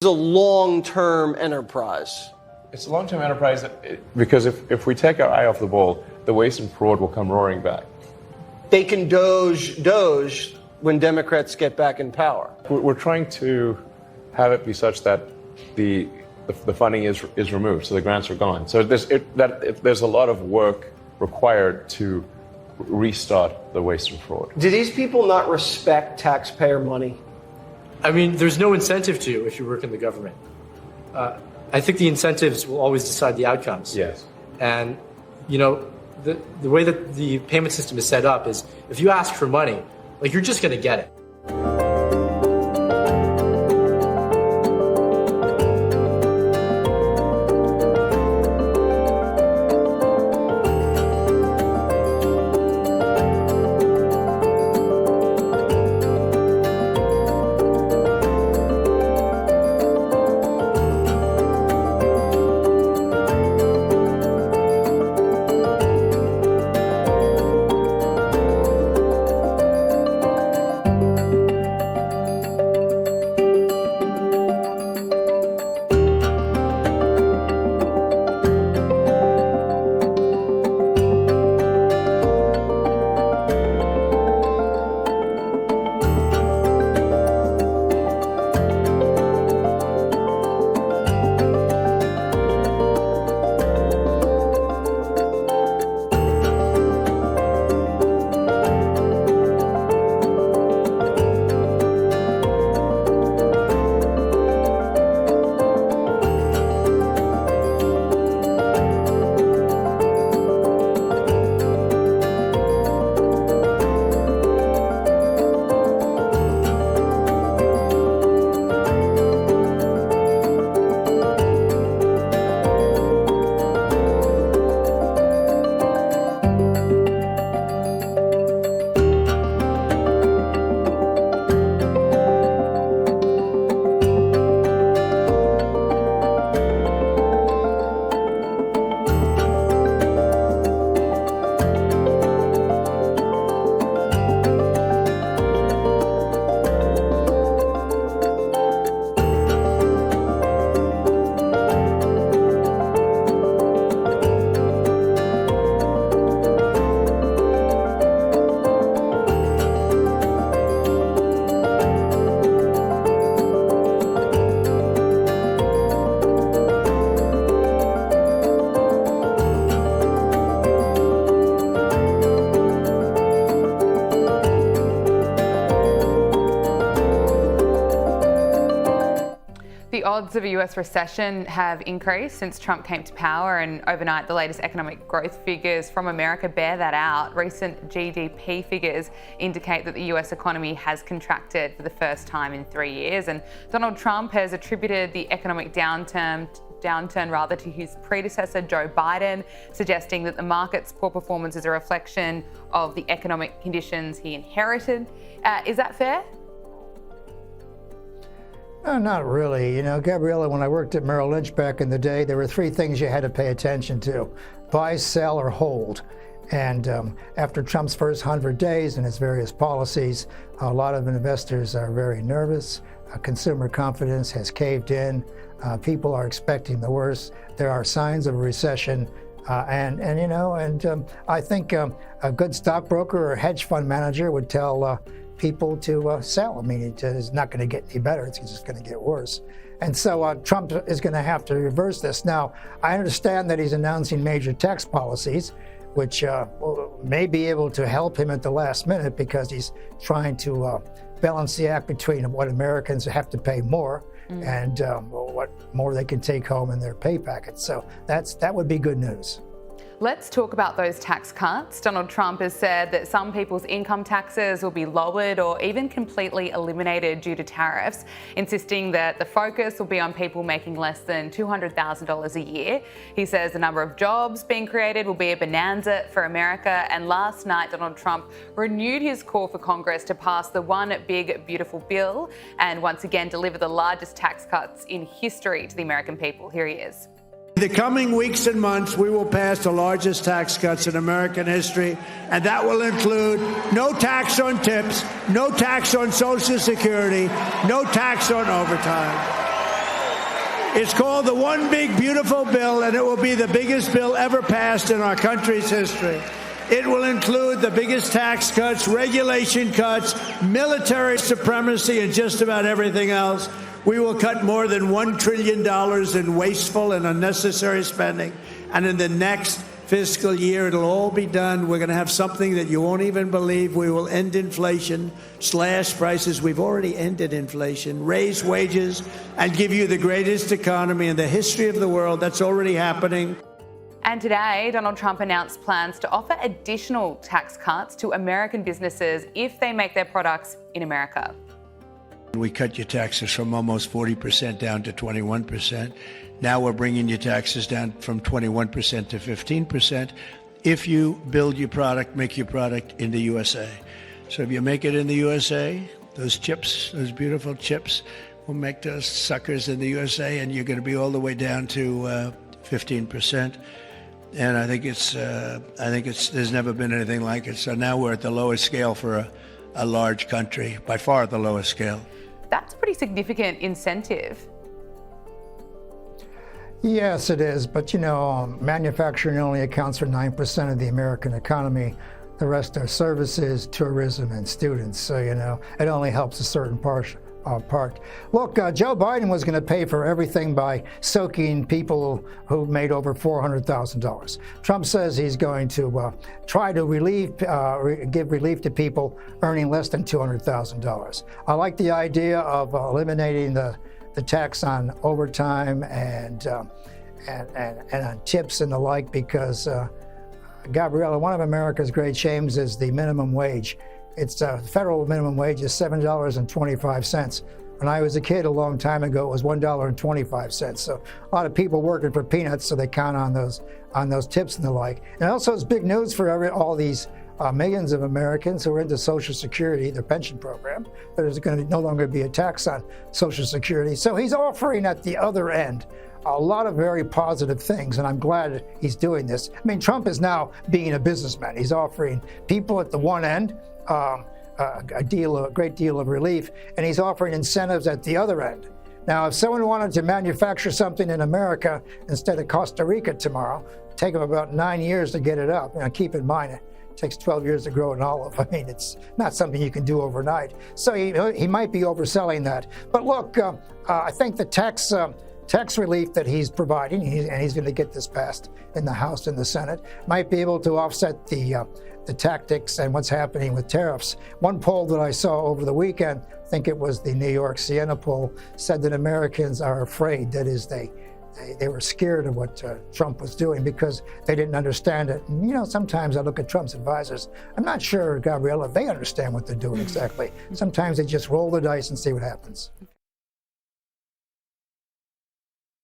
It's a long-term enterprise. It's a long-term enterprise because if we take our eye off the ball, the waste and fraud will come roaring back. They can doge when Democrats get back in power. We're trying to have it be such that the funding is removed, so the grants are gone. So there's a lot of work required to restart the waste and fraud. Do these people not respect taxpayer money? I mean, there's no incentive to if you work in the government. I think the incentives will always decide the outcomes. Yes. And, you know, the way that the payment system is set up is if you ask for money, like, you're just going to get it. The odds of a US recession have increased since Trump came to power, and overnight the latest economic growth figures from America bear that out. Recent GDP figures indicate that the US economy has contracted for the first time in 3 years, and Donald Trump has attributed the economic downturn to his predecessor Joe Biden, suggesting that the market's poor performance is a reflection of the economic conditions he inherited. Is that fair? Not really. You know, Gabriella, when I worked at Merrill Lynch back in the day, there were three things you had to pay attention to: buy, sell, or hold. And after Trump's first 100 days and his various policies, a lot of investors are very nervous. Consumer confidence has caved in. People are expecting the worst. There are signs of a recession. I think a good stockbroker or hedge fund manager would tell people to sell. I mean, it's not going to get any better. It's just going to get worse. And so Trump is going to have to reverse this. Now, I understand that he's announcing major tax policies, which may be able to help him at the last minute, because he's trying to balance the act between what Americans have to pay more and what more they can take home in their pay packet. So that would be good news. Let's talk about those tax cuts. Donald Trump has said that some people's income taxes will be lowered or even completely eliminated due to tariffs, insisting that the focus will be on people making less than $200,000 a year. He says the number of jobs being created will be a bonanza for America. And last night, Donald Trump renewed his call for Congress to pass the One Big Beautiful Bill and once again deliver the largest tax cuts in history to the American people. Here he is. In the coming weeks and months, we will pass the largest tax cuts in American history, and that will include no tax on tips, no tax on Social Security, no tax on overtime. It's called the One Big Beautiful Bill, and it will be the biggest bill ever passed in our country's history. It will include the biggest tax cuts, regulation cuts, military supremacy, and just about everything else. We will cut more than $1 trillion in wasteful and unnecessary spending. And in the next fiscal year, it'll all be done. We're going to have something that you won't even believe. We will end inflation, slash prices. We've already ended inflation, raise wages, and give you the greatest economy in the history of the world. That's already happening. And today, Donald Trump announced plans to offer additional tax cuts to American businesses if they make their products in America. We cut your taxes from almost 40% down to 21%. Now we're bringing your taxes down from 21% to 15% if you build your product, make your product in the USA. So if you make it in the USA, those chips, those beautiful chips, we'll make those suckers in the USA, and you're going to be all the way down to 15%. And I think there's never been anything like it. So now we're at the lowest scale for a large country, by far the lowest scale. That's a pretty significant incentive. Yes, it is. But, manufacturing only accounts for 9% of the American economy. The rest are services, tourism, and students. So, it only helps a certain part. Look, Joe Biden was going to pay for everything by soaking people who made over $400,000. Trump says he's going to try to give relief to people earning less than $200,000. I like the idea of eliminating the tax on overtime and on tips and the like, because Gabriella, one of America's great shames is the minimum wage. It's federal minimum wage is $7.25. When I was a kid a long time ago, it was $1.25. So a lot of people working for peanuts, so they count on those tips and the like. And also, it's big news for all these millions of Americans who are into Social Security, their pension program. There's going to no longer be a tax on Social Security. So he's offering at the other end a lot of very positive things, and I'm glad he's doing this. I mean, Trump is now being a businessman. He's offering people at the one end a great deal of relief, and he's offering incentives at the other end. Now, if someone wanted to manufacture something in America instead of Costa Rica tomorrow, take them about 9 years to get it up. Keep in mind, it takes 12 years to grow an olive. I mean, it's not something you can do overnight. So he might be overselling that. But look, I think the tax relief that he's providing, and he's going to get this passed in the House and the Senate, might be able to offset the tactics and what's happening with tariffs. One poll that I saw over the weekend, I think it was the New York Siena poll, said that Americans are afraid. That is, they were scared of what Trump was doing because they didn't understand it. And, sometimes I look at Trump's advisors. I'm not sure, Gabriella, they understand what they're doing exactly. Sometimes they just roll the dice and see what happens.